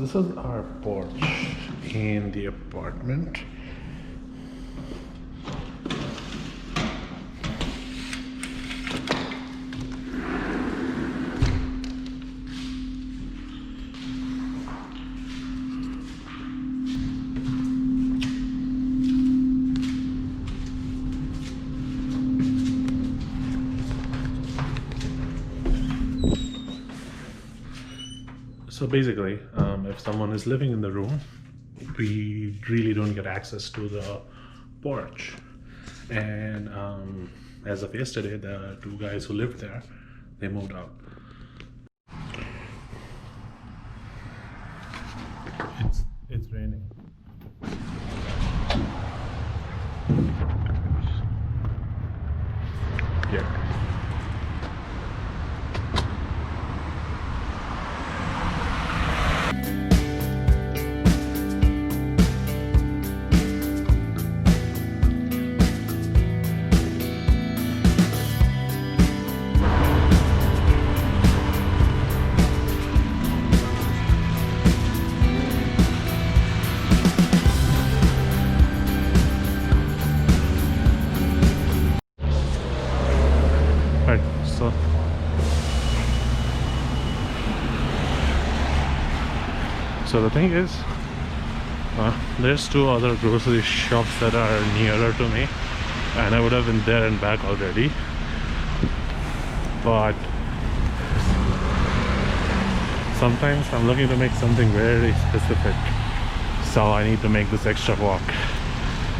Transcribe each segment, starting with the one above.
this is our porch in the apartment. So basically, if someone is living in the room, we really don't get access to the porch. And as of yesterday, the two guys who lived there, they moved out. It's raining. Yeah. Right, so the thing is, there's two other grocery shops that are nearer to me, and I would have been there and back already, but sometimes I'm looking to make something very specific, so I need to make this extra walk,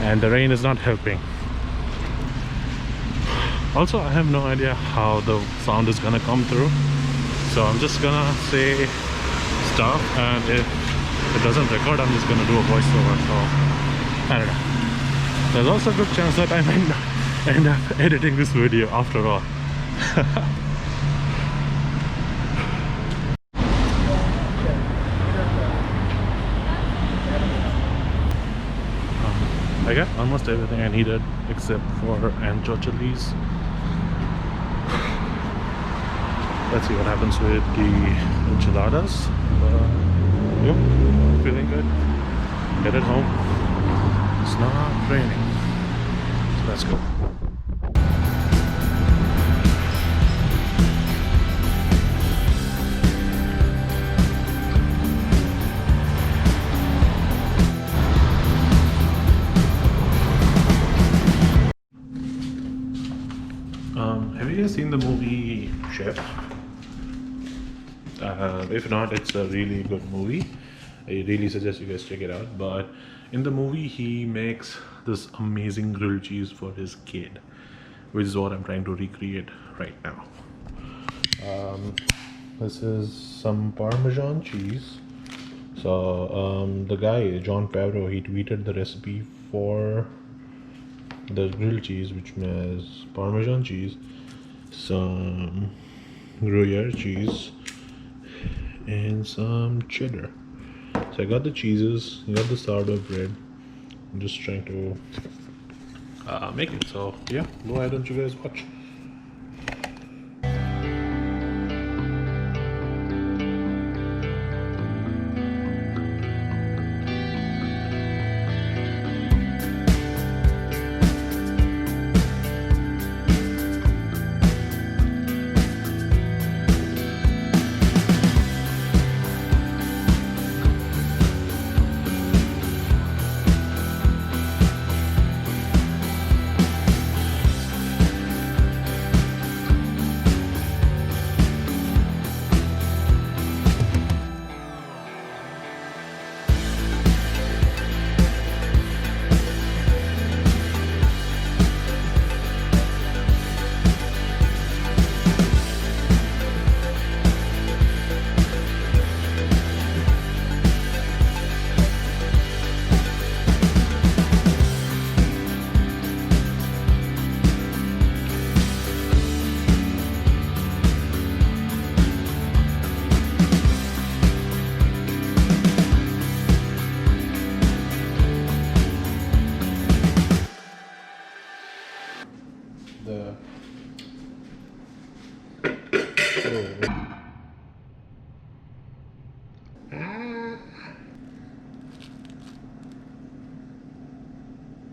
and the rain is not helping. Also, I have no idea how the sound is gonna come through, so I'm just gonna say stuff, and if it doesn't record, I'm just gonna do a voiceover. So I don't know. There's also a good chance that I might not end up editing this video after all. I got almost everything I needed except for anchovies. Let's see what happens with the enchiladas. Yep, feeling good. Headed home. It's not raining, so let's go. Have you guys seen the movie Chef? If not, it's a really good movie. I really suggest you guys check it out. But in the movie, he makes this amazing grilled cheese for his kid, which is what I'm trying to recreate right now. This is some Parmesan cheese. So the guy, Jon Favreau, he tweeted the recipe for the grilled cheese, which has Parmesan cheese, some Gruyere cheese, and some cheddar. So I got the cheeses, I got the sourdough bread. I'm just trying to make it. So yeah, why don't you guys watch?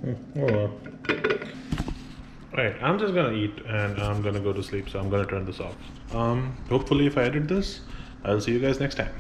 Oh well. Right, I'm just gonna eat and I'm gonna go to sleep, so I'm gonna turn this off. Hopefully if I edit this, I'll see you guys next time.